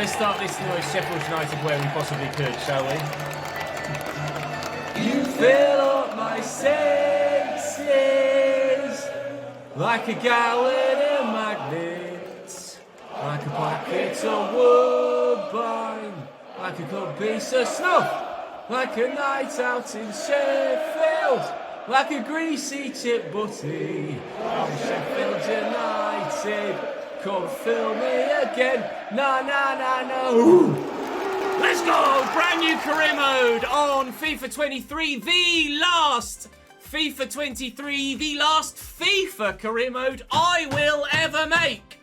Let's start this noise Sheffield United where we possibly could, shall we? You fill up my senses like a gallon of magnets, like a packet of woodbine, like a good piece of snuff, like a night out in Sheffield, like a greasy chip butty. I'm Sheffield United. Come fill me again. No. Let's go! Brand new career mode on FIFA 23. The last FIFA 23. The last FIFA career mode I will ever make.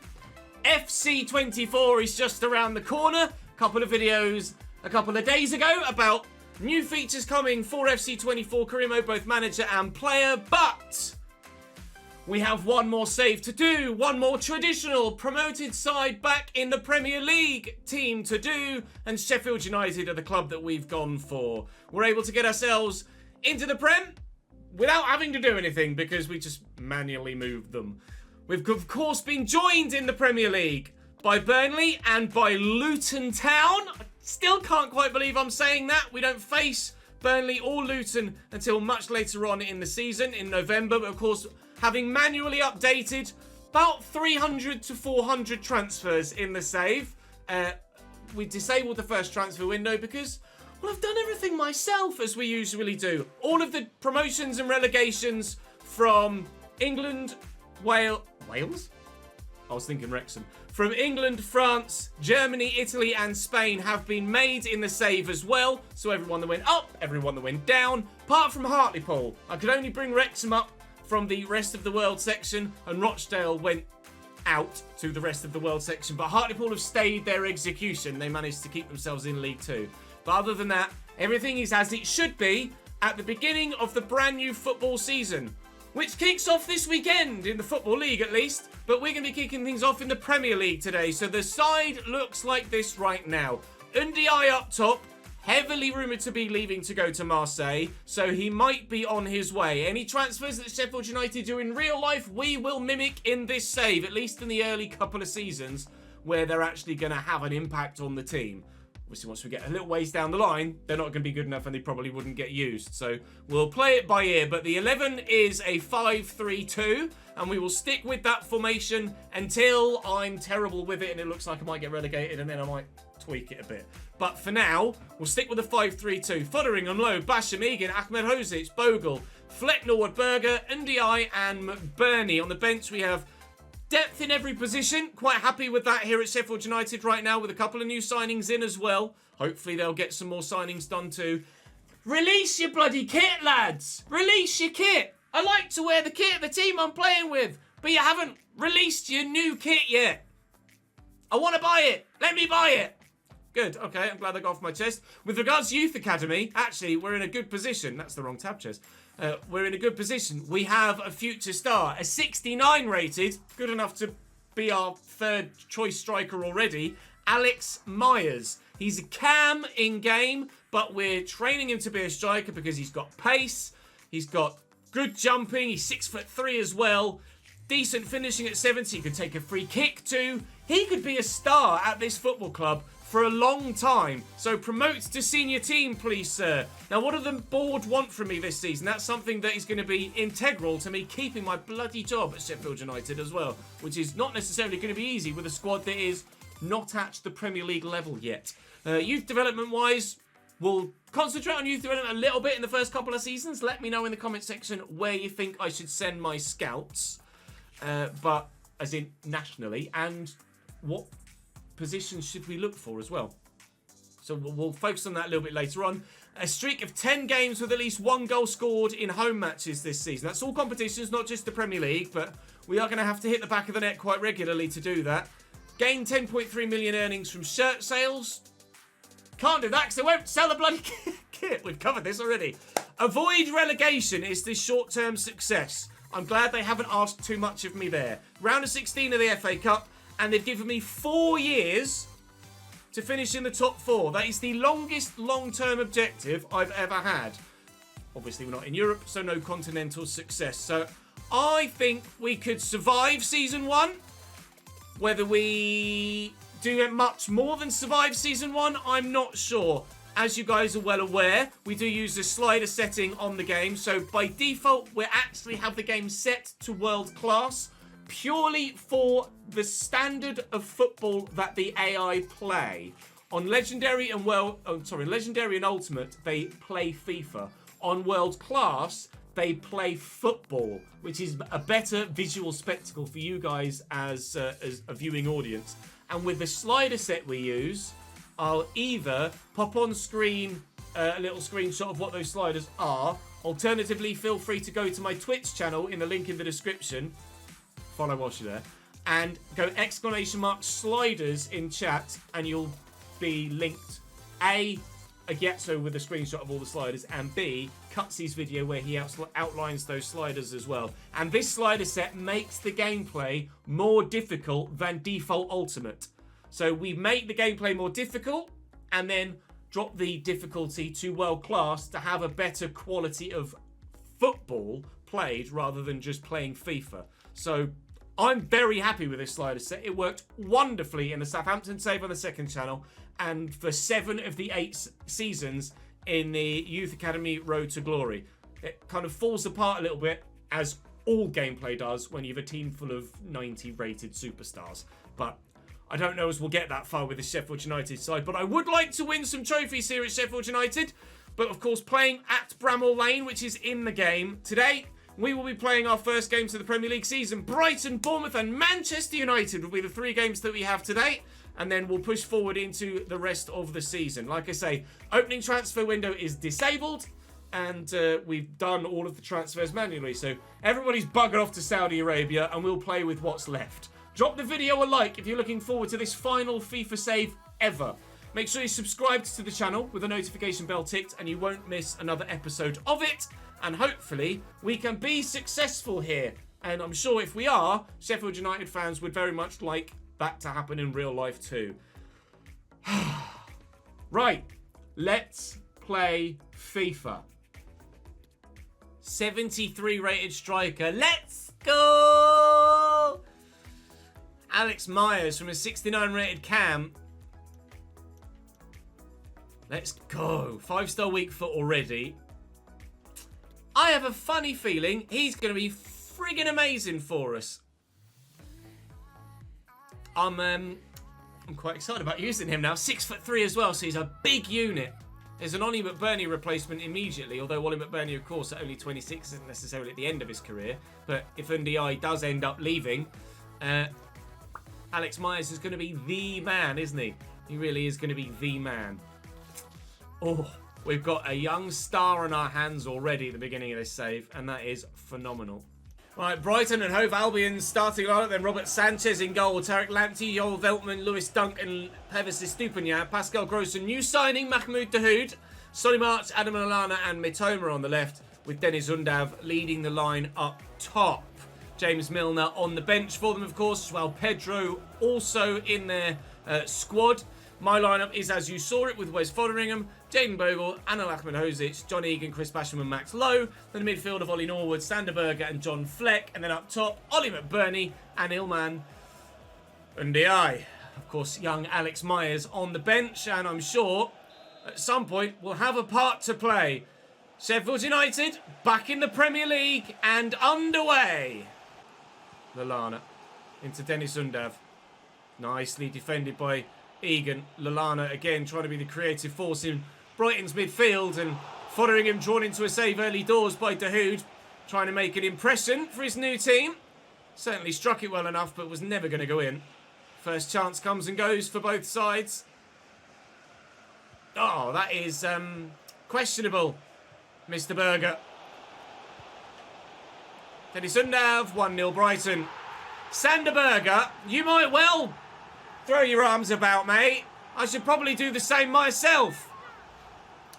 FC 24 is just around the corner. A couple of videos a couple of days ago about new features coming for FC 24 career mode, both manager and player. But we have one more save to do, one more traditional promoted side back in the Premier League team to do, and Sheffield United are the club that we've gone for. We're able to get ourselves into the Prem without having to do anything because we just manually moved them. We've of course been joined in the Premier League by Burnley and by Luton Town. I still can't quite believe I'm saying that. We don't face Burnley or Luton until much later on in the season, in November, but of course, having manually updated about 300 to 400 transfers in the save. We disabled the first transfer window because, well, I've done everything myself, as we usually do. All of the promotions and relegations from England, Wales? I was thinking Wrexham. From England, France, Germany, Italy, and Spain have been made in the save as well. So everyone that went up, everyone that went down, apart from Hartlepool. I could only bring Wrexham up from the rest of the world section, and Rochdale went out to the rest of the world section. But Hartlepool have stayed their execution. They managed to keep themselves in League 2. But other than that, everything is as it should be at the beginning of the brand new football season, which kicks off this weekend in the Football League at least. But we're going to be kicking things off in the Premier League today. So the side looks like this right now. Ndiaye up top, heavily rumoured to be leaving to go to Marseille, so he might be on his way. Any transfers that Sheffield United do in real life, we will mimic in this save, at least in the early couple of seasons, where they're actually going to have an impact on the team. Obviously, once we get a little ways down the line, they're not going to be good enough and they probably wouldn't get used. So we'll play it by ear, but the 11 is a 5-3-2, and we will stick with that formation until I'm terrible with it and it looks like I might get relegated, and then I might tweak it a bit. But for now, we'll stick with the 5-3-2. Fotheringham low, Basham Egan, Ahmed Hozic, Bogle, Fleck-Norwood, Berger, Ndiaye, and McBurney. On the bench, we have depth in every position. Quite happy with that here at Sheffield United right now, with a couple of new signings in as well. Hopefully they'll get some more signings done too. Release your bloody kit, lads! Release your kit! I like to wear the kit of the team I'm playing with, but you haven't released your new kit yet. I want to buy it. Let me buy it. Good, okay, I'm glad I got off my chest. With regards to Youth Academy, actually, we're in a good position. That's the wrong tab, Ches. We're in a good position. We have a future star, a 69 rated, good enough to be our third choice striker already, Alex Myers. He's a cam in-game, but we're training him to be a striker because he's got pace, he's got good jumping, he's 6'3" as well, decent finishing at 70, he could take a free kick too. He could be a star at this football club for a long time. So promote to senior team, please, sir. Now, what do the board want from me this season? That's something that is going to be integral to me keeping my bloody job at Sheffield United as well, which is not necessarily going to be easy with a squad that is not at the Premier League level yet. Youth development-wise, we'll concentrate on youth development a little bit in the first couple of seasons. Let me know in the comment section where you think I should send my scouts, but as in nationally, and what positions should we look for as well. So we'll focus on that a little bit later on. A streak of 10 games with at least 1 goal scored in home matches this season. That's all competitions, not just the Premier League, but we are going to have to hit the back of the net quite regularly to do that. Gain 10.3 million earnings from shirt sales. Can't do that because they won't sell the bloody kit. We've covered this already. Avoid relegation is the short-term success. I'm glad they haven't asked too much of me there. Round of 16 of the FA Cup, and they've given me 4 years to finish in the top 4. That is the longest long-term objective I've ever had. Obviously, we're not in Europe, so no continental success. So I think we could survive Season 1. Whether we do it much more than survive Season 1? I'm not sure. As you guys are well aware, we do use the slider setting on the game. So by default, we actually have the game set to world class purely for the standard of football that the AI play. On Legendary and Legendary and Ultimate, they play FIFA. On World Class, they play football, which is a better visual spectacle for you guys as a viewing audience. And with the slider set we use, I'll either pop on screen a little screenshot of what those sliders are. Alternatively, feel free to go to my Twitch channel in the link in the description. Follow whilst you're there. And go !sliders in chat, and you'll be linked A, Getso with a screenshot of all the sliders, and B, Cutsy's video where he outlines those sliders as well. And this slider set makes the gameplay more difficult than default Ultimate. So we make the gameplay more difficult and then drop the difficulty to world class to have a better quality of football played rather than just playing FIFA. So I'm very happy with this slider set. It worked wonderfully in the Southampton save on the second channel and for 7 of the 8 seasons in the Youth Academy Road to Glory. It kind of falls apart a little bit, as all gameplay does when you have a team full of 90 rated superstars. But I don't know as we'll get that far with the Sheffield United side, but I would like to win some trophies here at Sheffield United. But of course, playing at Bramall Lane, which is in the game today, we will be playing our first games of the Premier League season. Brighton, Bournemouth and Manchester United will be the 3 games that we have today. And then we'll push forward into the rest of the season. Like I say, opening transfer window is disabled. And we've done all of the transfers manually. So everybody's buggered off to Saudi Arabia and we'll play with what's left. Drop the video a like if you're looking forward to this final FIFA save ever. Make sure you're subscribed to the channel with the notification bell ticked and you won't miss another episode of it. And hopefully we can be successful here. And I'm sure if we are, Sheffield United fans would very much like that to happen in real life too. Right, let's play FIFA. 73 rated striker. Let's go! Alex Myers from a 69 rated cam. Let's go. 5-star weak foot already. I have a funny feeling he's going to be friggin' amazing for us. I'm quite excited about using him now. 6'3" as well, so he's a big unit. There's an Ollie McBurney replacement immediately, although Ollie McBurney, of course, at only 26 isn't necessarily at the end of his career. But if NDI does end up leaving, Alex Myers is going to be the man, isn't he? He really is going to be the man. Oh, we've got a young star on our hands already at the beginning of this save, and that is phenomenal. Right, Brighton and Hove Albion starting lineup, then Robert Sanchez in goal, Tarek Lamptey, Joel Veltman, Lewis Dunk and Pevers Estupiñán, Pascal Gross, a new signing, Mahmoud Dahoud, Solly March, Adam Lallana and Mitoma on the left, with Dennis Undav leading the line up top. James Milner on the bench for them, of course, as well. Pedro also in their squad. My lineup is as you saw it, with Wes Fotheringham, Jaden Bogle, Anil Ahmedhodzic, John Egan, Chris Basham and Max Lowe. Then the midfield of Ollie Norwood, Sander Berger and John Fleck. And then up top, Ollie McBurney and Ilman Ndiaye. Of course, young Alex Myers on the bench. And I'm sure at some point we'll have a part to play. Sheffield United back in the Premier League and underway. Lallana into Dennis Undav. Nicely defended by Egan. Lallana again trying to be the creative force in Brighton's midfield, and Fotheringham drawn into a save early doors by Dahoud, trying to make an impression for his new team. Certainly struck it well enough, but was never going to go in. First chance comes and goes for both sides. Oh, that is questionable, Mr. Berger. Dennis Undav, 1-0 Brighton. Sander Berger, you might well throw your arms about, mate. I should probably do the same myself.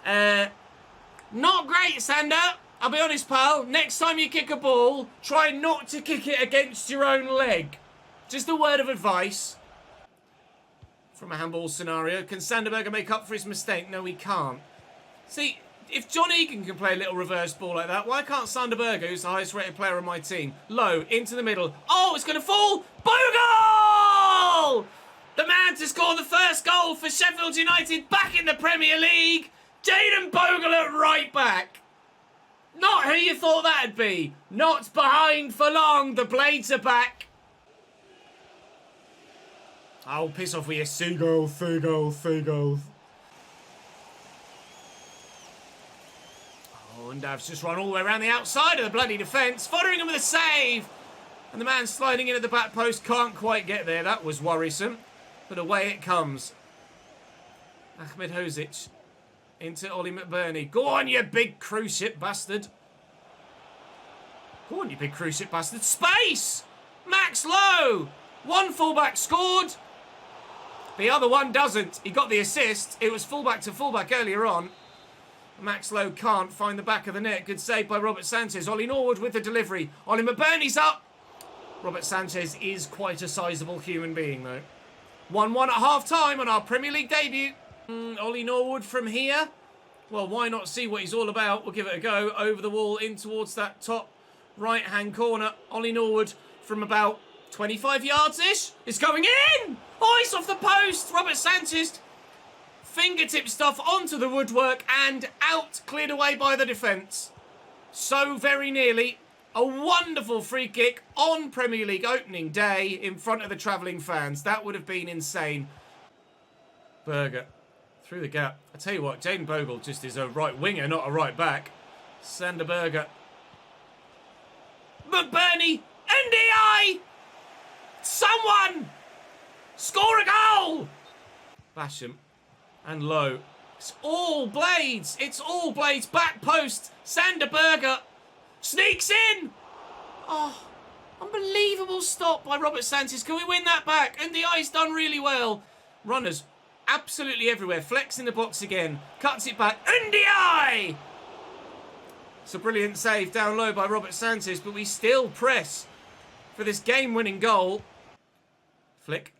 Not great, Sander. I'll be honest, pal. Next time you kick a ball, try not to kick it against your own leg. Just a word of advice. From a handball scenario, can Sander Berger make up for his mistake? No, he can't. See, if John Egan can play a little reverse ball like that, why can't Sander Berger, who's the highest rated player on my team? Low, into the middle. Oh, it's going to fall. Bogle! The man to score the first goal for Sheffield United back in the Premier League. Jayden Bogle at right back. Not who you thought that'd be. Not behind for long. The Blades are back. Oh, piss off with your seagulls. Oh, and Dav's just run all the way around the outside of the bloody defence. Fodderingham with a save. And the man sliding in at the back post can't quite get there. That was worrisome. But away it comes. Ahmed Hozic into Ollie McBurney. Go on, you big cruise ship bastard. Go on, you big cruise ship bastard. Space! Max Lowe! One fullback scored. The other one doesn't. He got the assist. It was fullback to fullback earlier on. Max Lowe can't find the back of the net. Good save by Robert Sanchez. Ollie Norwood with the delivery. Ollie McBurney's up. Robert Sanchez is quite a sizable human being, though. 1-1 at half-time on our Premier League debut. Ollie Norwood from here. Well, why not see what he's all about? We'll give it a go. Over the wall, in towards that top right-hand corner. Ollie Norwood from about 25 yards-ish. It's going in! Oh, it's off the post! Robert Sanchez fingertip stuff onto the woodwork and out, cleared away by the defence. So very nearly. A wonderful free kick on Premier League opening day in front of the travelling fans. That would have been insane. Berger through the gap. I tell you what, Jayden Bogle just is a right winger, not a right back. Sander Berger. McBurney! NDI! Someone! Score a goal! Basham and Lowe. It's all Blades. It's all Blades. Back post. Sander Berger sneaks in. Oh, unbelievable stop by Robert Sanchez. Can we win that back? NDI's done really well. Runners absolutely everywhere. Flex in the box again. Cuts it back. NDI! It's a brilliant save down low by Robert Sanchez, but we still press for this game-winning goal. Flick.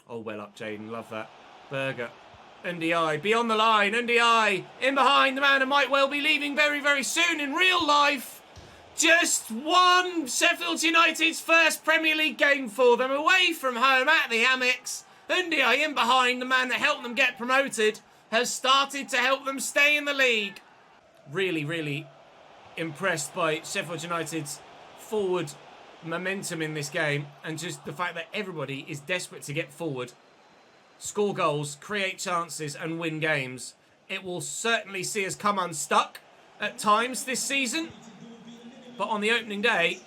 Oh, well up, Jayden. Love that. Berger. NDI. Beyond the line. NDI. In behind the man who might well be leaving very, very soon in real life. Just won Sheffield United's first Premier League game for them. Away from home at the Amex. NDI in behind. The man that helped them get promoted has started to help them stay in the league. Really, really impressed by Sheffield United's forward momentum in this game, and just the fact that everybody is desperate to get forward, score goals, create chances and win games. It will certainly see us come unstuck at times this season, but on the opening day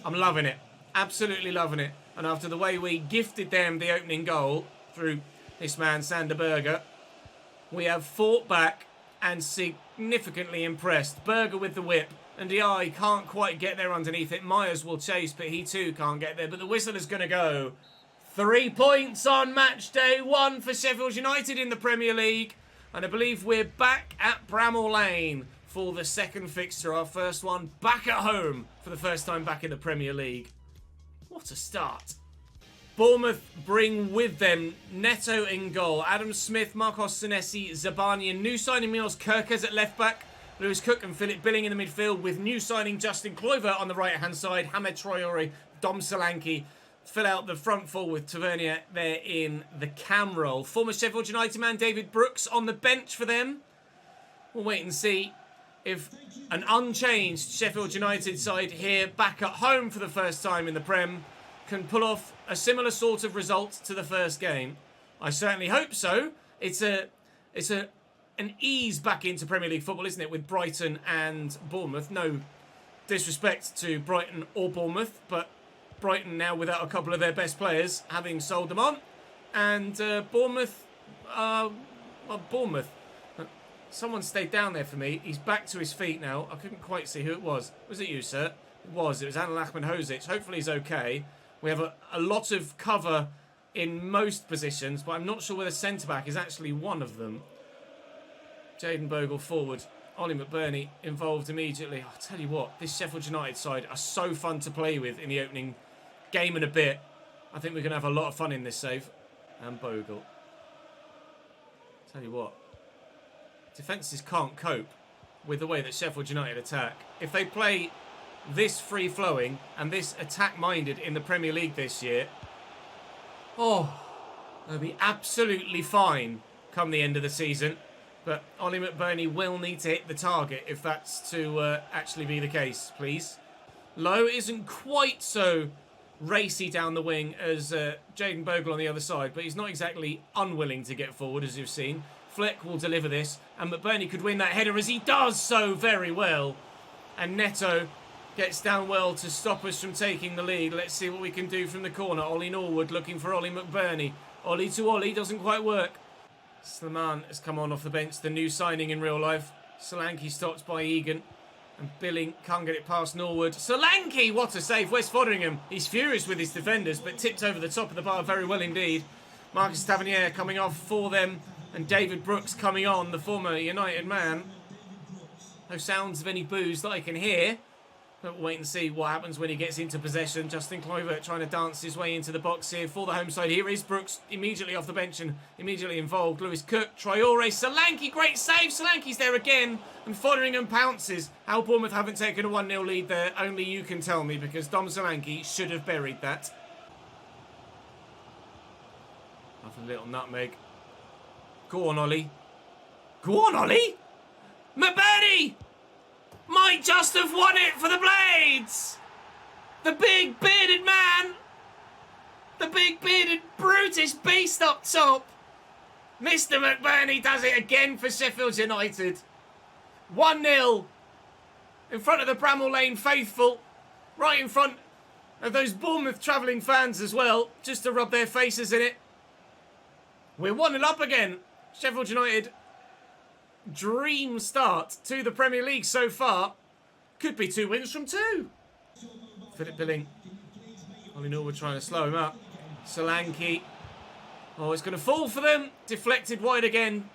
I'm loving it, absolutely loving it. And after the way we gifted them the opening goal through this man Sander Berger, we have fought back and significantly impressed. Berger with the whip. And the eye can't quite get there underneath it. Myers will chase, but he too can't get there. But the whistle is going to go. 3 points on match day 1 for Sheffield United in the Premier League. And I believe we're back at Bramall Lane for the second fixture. Our first one back at home for the first time back in the Premier League. What a start. Bournemouth bring with them Neto in goal. Adam Smith, Marcos Senesi, Zabani, and new signing Milos Kerkez at left back. Lewis Cook and Philip Billing in the midfield, with new signing Justin Kluivert on the right-hand side. Hamed Traore, Dom Solanke fill out the front four with Tavernier there in the cam role. Former Sheffield United man David Brooks on the bench for them. We'll wait and see if an unchanged Sheffield United side here back at home for the first time in the Prem can pull off a similar sort of result to the first game. I certainly hope so. It's an ease back into Premier League football, isn't it, with Brighton and Bournemouth. No disrespect to Brighton or Bournemouth, but Brighton now without a couple of their best players, having sold them on. And Bournemouth, Bournemouth. Someone stayed down there for me. He's back to his feet now. I couldn't quite see who it was. Was it you, sir? It was. It was Anel Ahmed Hozic. Hopefully he's okay. We have a lot of cover in most positions, but I'm not sure whether centre-back is actually one of them. Jayden Bogle forward. Ollie McBurney involved immediately. I'll tell you what, this Sheffield United side are so fun to play with in the opening game and a bit. I think we're going to have a lot of fun in this save. And Bogle. Tell you what, defences can't cope with the way that Sheffield United attack. If they play this free-flowing and this attack-minded in the Premier League this year, oh, They'll be absolutely fine come the end of the season. But Ollie McBurney will need to hit the target if that's to actually be the case, please. Lowe isn't quite so racy down the wing as Jayden Bogle on the other side, but he's not exactly unwilling to get forward, as you've seen. Fleck will deliver this, and McBurney could win that header, as he does so very well. And Neto gets down well to stop us from taking the lead. Let's see what we can do from the corner. Ollie Norwood looking for Ollie McBurney. Ollie to Ollie, doesn't quite work. Slaman has come on off the bench, the new signing in real life. Solanke stopped by Egan. And Billing can't get it past Norwood. Solanke, what a save. West Foderingham, he's furious with his defenders, but tipped over the top of the bar very well indeed. Marcus Tavernier coming off for them. And David Brooks coming on, the former United man. No sounds of any boos that I can hear. But we'll wait and see what happens when he gets into possession. Justin Kluivert trying to dance his way into the box here for the home side. Here is Brooks immediately off the bench and immediately involved. Lewis Cook, Traore, Solanke, great save. Solanke's there again. And Foderingham pounces. How Bournemouth haven't taken a 1-0 lead there, only you can tell me, because Dom Solanke should have buried that. Lovely little nutmeg. Go on, Ollie. Go on, Ollie. McBurney might just have won it for the Blades. The big bearded man. The big bearded brutish beast up top. Mr. McBurney does it again for Sheffield United. 1-0 in front of the Bramall Lane faithful. Right in front of those Bournemouth travelling fans as well, just to rub their faces in it. We're 1-0 up again. Sheffield United, dream start to the Premier League so far. Could be 2 wins from 2. Philip Billing. Ollie Norwood trying to slow him up. Solanke. Oh, it's going to fall for them. Deflected wide again.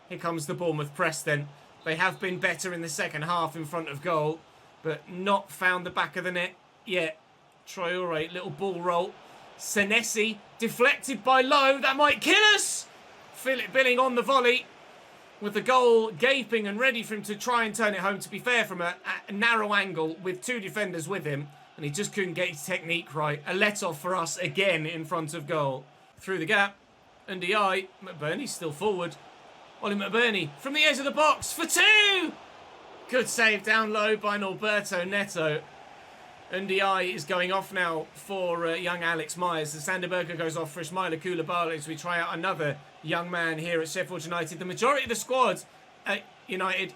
Here comes the Bournemouth press then. They have been better in the second half in front of goal, but not found the back of the net yet. Traore, little ball roll. Senesi, deflected by Lowe. That might kill us. Philip Billing on the volley, with the goal gaping and ready for him to try and turn it home, to be fair, from a narrow angle with 2 defenders with him, and he just couldn't get his technique right. A let-off for us again in front of goal. Through the gap, Ndiaye, McBurney's still forward. Ollie McBurney from the edge of the box for 2! Good save down low by Norberto Neto. Ndiaye is going off now for young Alex Myers. The Sanderberger goes off for Ismaila Koulibaly as we try out another young man here at Sheffield United. The majority of the squad at United,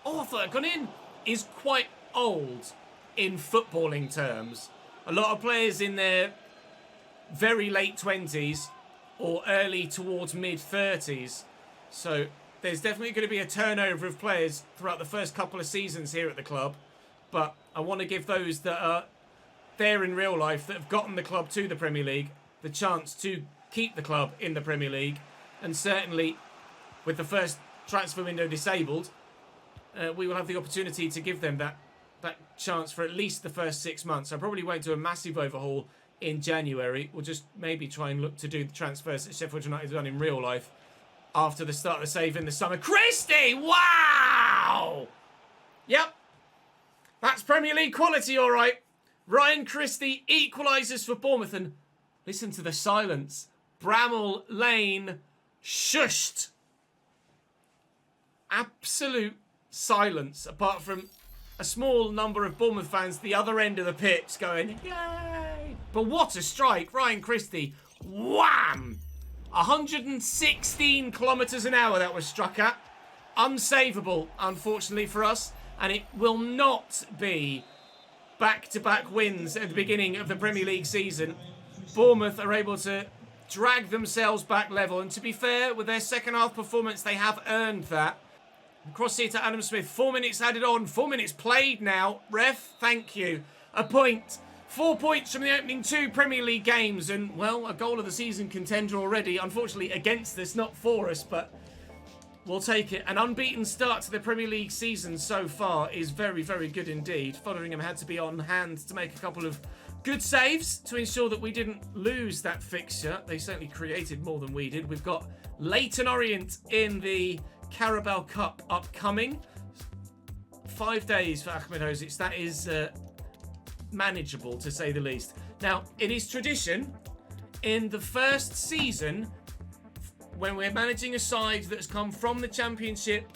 I thought had gone in, is quite old in footballing terms. A lot of players in their very late 20s or early towards mid-30s. So there's definitely going to be a turnover of players throughout the first couple of seasons here at the club. But I want to give those that are there in real life, that have gotten the club to the Premier League, the chance to keep the club in the Premier League. And certainly, with the first transfer window disabled, we will have the opportunity to give them that chance for at least the first 6 months. I probably won't do a massive overhaul in January. We'll just maybe try and look to do the transfers that Sheffield United have done in real life after the start of the save in the summer. Christie! Wow! Yep. That's Premier League quality, all right. Ryan Christie equalises for Bournemouth, and listen to the silence. Bramall Lane shushed. Absolute silence, apart from a small number of Bournemouth fans the other end of the pitch going, yay! But what a strike. Ryan Christie, wham! 116 kilometres an hour that was struck at. Unsavable, unfortunately for us. And it will not be back-to-back wins at the beginning of the Premier League season. Bournemouth are able to drag themselves back level. And to be fair, with their second-half performance, they have earned that. Cross here to Adam Smith. 4 minutes added on. 4 minutes played now. Ref, thank you. A point. 4 points from the opening 2 Premier League games. And, well, a goal of the season contender already. Unfortunately, against us, not for us, but we'll take it. An unbeaten start to the Premier League season so far is very, very good indeed. Foderingham had to be on hand to make a couple of good saves to ensure that we didn't lose that fixture. They certainly created more than we did. We've got Leyton Orient in the Carabao Cup upcoming. 5 days for Ahmed Hozic. That is manageable, to say the least. Now, it is tradition in the first season, when we're managing a side that's come from the Championship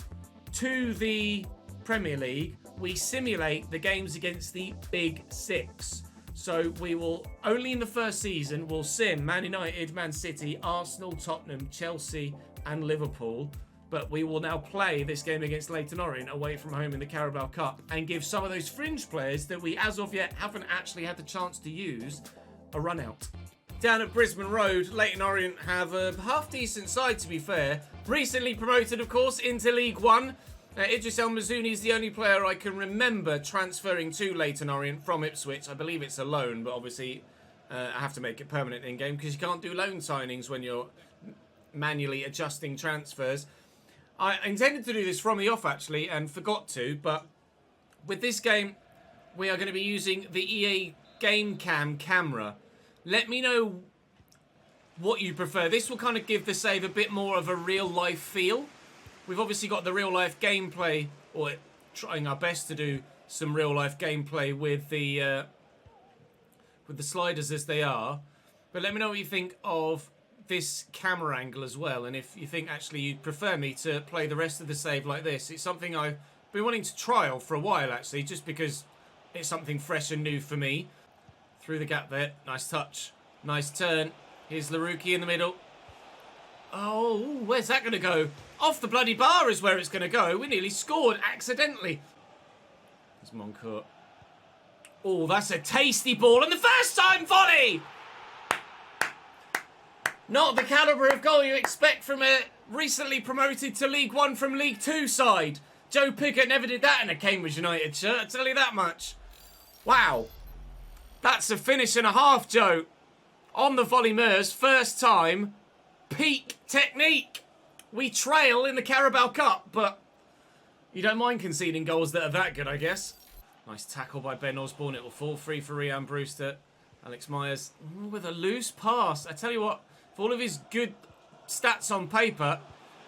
to the Premier League, we simulate the games against the Big Six. So we will, only in the first season, we'll sim Man United, Man City, Arsenal, Tottenham, Chelsea and Liverpool. But we will now play this game against Leyton Orient away from home in the Carabao Cup and give some of those fringe players that we, as of yet, haven't actually had the chance to use a run out. Down at Brisbane Road, Leyton Orient have a half-decent side, to be fair. Recently promoted, of course, into League One. Idris El Mazouni is the only player I can remember transferring to Leyton Orient from Ipswich. I believe it's a loan, but obviously I have to make it permanent in-game because you can't do loan signings when you're manually adjusting transfers. I intended to do this from the off, actually, and forgot to, but with this game, we are going to be using the EA Game Cam camera. Let me know what you prefer. This will kind of give the save a bit more of a real-life feel. We've obviously got the real-life gameplay, or trying our best to do some real-life gameplay with the sliders as they are. But let me know what you think of this camera angle as well, and if you think actually you'd prefer me to play the rest of the save like this. It's something I've been wanting to trial for a while, actually, just because it's something fresh and new for me. Through the gap there, nice touch, nice turn. Here's Larouki in the middle. Oh, where's that going to go? Off the bloody bar is where it's going to go. We nearly scored accidentally. There's Moncourt. Oh, that's a tasty ball, and the first time volley! Not the calibre of goal you expect from a recently promoted to League One from League Two side. Joe Pickett never did that in a Cambridge United shirt, I tell you that much. Wow. That's a finish and a half, Joe. On the volley Mers, first time, peak technique. We trail in the Carabao Cup, but you don't mind conceding goals that are that good, I guess. Nice tackle by Ben Osborne. It will fall free for Ryan Brewster. Alex Myers with a loose pass. I tell you what, for all of his good stats on paper,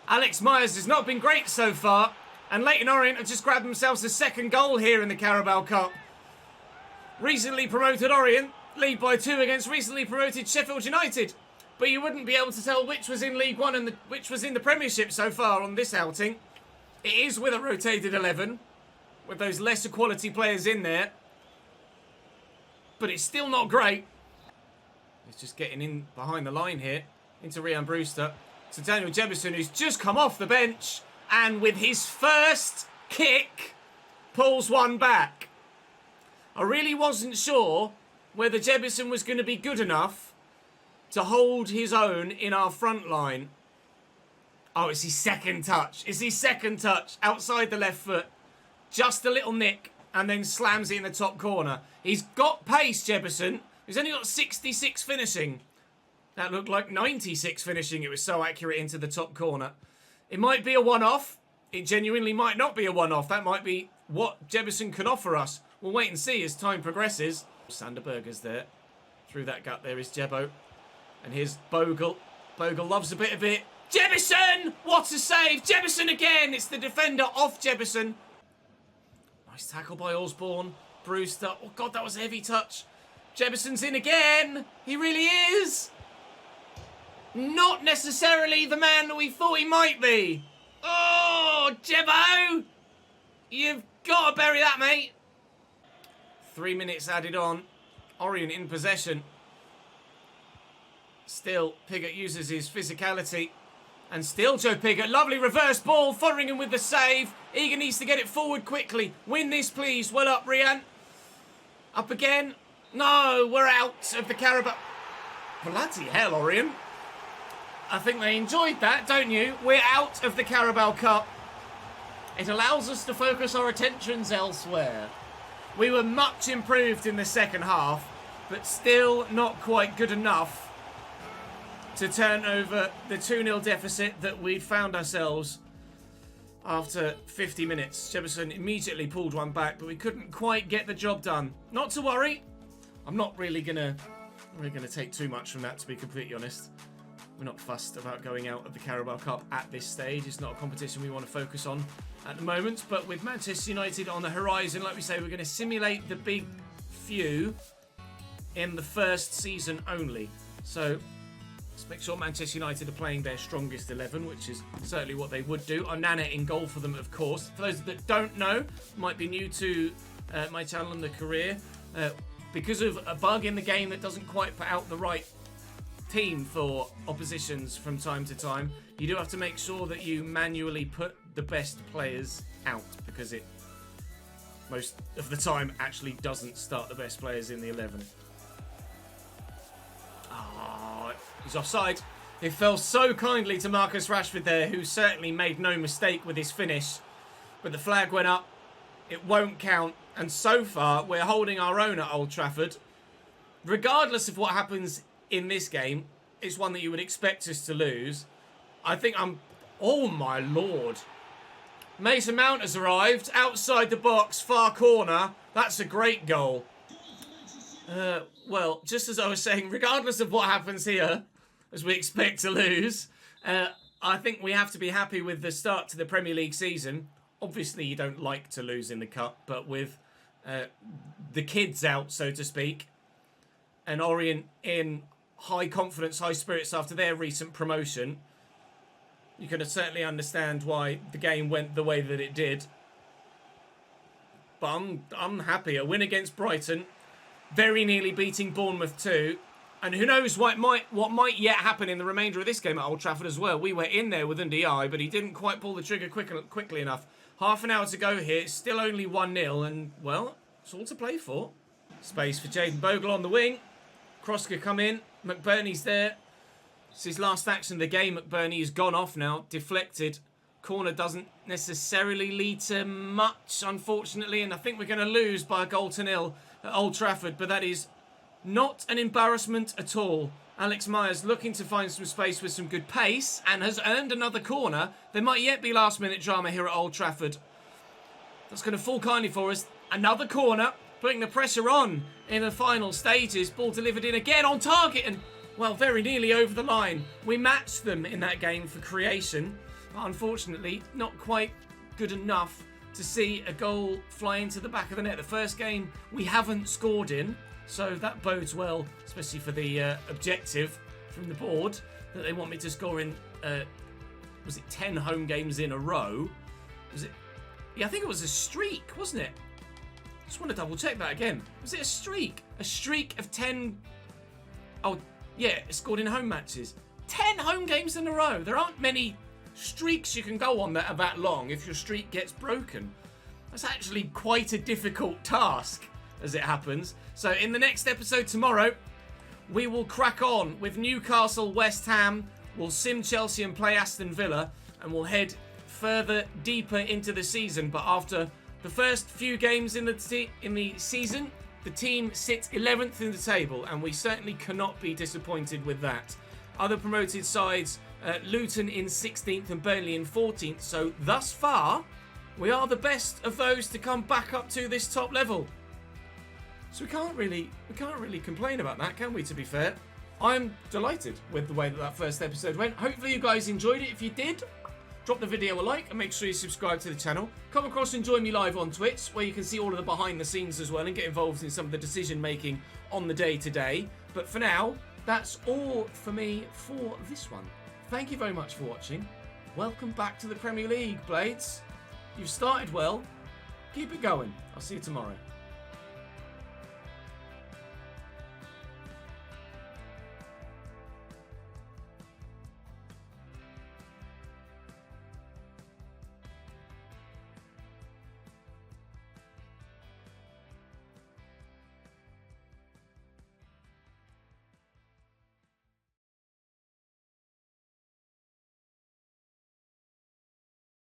Alex Myers has not been great so far. And Leyton Orient have just grabbed themselves a second goal here in the Carabao Cup. Recently promoted Orient lead by 2 against recently promoted Sheffield United. But you wouldn't be able to tell which was in League One and which was in the Premiership so far on this outing. It is with a rotated 11, with those lesser quality players in there. But it's still not great. He's just getting in behind the line here, into Ryan Brewster. To Daniel Jebison, who's just come off the bench, and with his first kick, pulls one back. I really wasn't sure whether Jebison was going to be good enough to hold his own in our front line. Oh, it's his second touch. It's his second touch outside the left foot. Just a little nick, and then slams it in the top corner. He's got pace, Jebison. He's only got 66 finishing. That looked like 96 finishing. It was so accurate into the top corner. It might be a one-off. It genuinely might not be a one-off. That might be what Jebison can offer us. We'll wait and see as time progresses. Sander Berger's there. Through that gut there is Jebbo. And here's Bogle. Bogle loves a bit of it. Jebison! What a save! Jebison again! It's the defender off Jebison. Nice tackle by Osborne. Brewster. Oh, God, that was a heavy touch. Jebison's in again. He really is. Not necessarily the man that we thought he might be. Oh, Jebbo! You've got to bury that, mate. 3 minutes added on. Orient in possession. Still, Piggott uses his physicality. And still Joe Piggott. Lovely reverse ball. Fotheringham with the save. Egan needs to get it forward quickly. Win this, please. Well up, Rian. Up again. No, we're out of the Carabao. Bloody hell, Orient. I think they enjoyed that, don't you? We're out of the Carabao Cup. It allows us to focus our attentions elsewhere. We were much improved in the second half, but still not quite good enough to turn over the 2-0 deficit that we'd found ourselves after 50 minutes. Jebison immediately pulled one back, but we couldn't quite get the job done. Not to worry. I'm not really gonna take too much from that, to be completely honest. We're not fussed about going out of the Carabao Cup at this stage. It's not a competition we want to focus on at the moment. But with Manchester United on the horizon, like we say, we're going to simulate the big few in the first season only. So let's make sure Manchester United are playing their strongest 11, which is certainly what they would do. Onana in goal for them, of course. For those that don't know, might be new to my channel and the career, because of a bug in the game that doesn't quite put out the right team for oppositions from time to time, you do have to make sure that you manually put the best players out, because it most of the time actually doesn't start the best players in the 11. Oh, he's offside. It fell so kindly to Marcus Rashford there, who certainly made no mistake with his finish. But the flag went up. It won't count. And so far, we're holding our own at Old Trafford. Regardless of what happens in this game, it's one that you would expect us to lose. I think I'm... Oh, my Lord. Mason Mount has arrived. Outside the box, far corner. That's a great goal. Well, just as I was saying, regardless of what happens here, as we expect to lose, I think we have to be happy with the start to the Premier League season. Obviously, you don't like to lose in the Cup, but with the kids out, so to speak, and Orient in high confidence, high spirits after their recent promotion, you can certainly understand why the game went the way that it did. But I'm happy. A win against Brighton, very nearly beating Bournemouth too. And who knows what might yet happen in the remainder of this game at Old Trafford as well. We were in there with Ndiaye, but he didn't quite pull the trigger quickly enough. Half an hour to go here. It's still only 1-0, and, well, it's all to play for. Space for Jaden Bogle on the wing. Cross could come in. McBurney's there. It's his last action of the game. McBurney has gone off now. Deflected. Corner doesn't necessarily lead to much, unfortunately, and I think we're going to lose by a goal to nil at Old Trafford, but that is not an embarrassment at all. Alex Myers looking to find some space with some good pace and has earned another corner. There might yet be last-minute drama here at Old Trafford. That's going to fall kindly for us. Another corner, putting the pressure on in the final stages. Ball delivered in again on target and, well, very nearly over the line. We matched them in that game for creation, but unfortunately not quite good enough to see a goal fly into the back of the net. The first game we haven't scored in, so that bodes well, especially for the objective from the board that they want me to score in, was it 10 home games in a row? Was it? Yeah, I think it was a streak, wasn't it? Just want to double check that again. Was it a streak? A streak of 10... Oh, yeah, scored in home matches. 10 home games in a row. There aren't many streaks you can go on that are that long if your streak gets broken. That's actually quite a difficult task, as it happens. So in the next episode tomorrow, we will crack on with Newcastle, West Ham. We'll sim Chelsea and play Aston Villa, and we'll head further deeper into the season. But after the first few games in the season, the team sits 11th in the table, and we certainly cannot be disappointed with that. Other promoted sides, Luton in 16th and Burnley in 14th. So thus far, we are the best of those to come back up to this top level. So we can't really complain about that, can we, to be fair? I'm delighted with the way that first episode went. Hopefully you guys enjoyed it. If you did, drop the video a like and make sure you subscribe to the channel. Come across and join me live on Twitch, where you can see all of the behind the scenes as well and get involved in some of the decision making on the day-to-day. But for now, that's all for me for this one. Thank you very much for watching. Welcome back to the Premier League, Blades. You've started well. Keep it going. I'll see you tomorrow.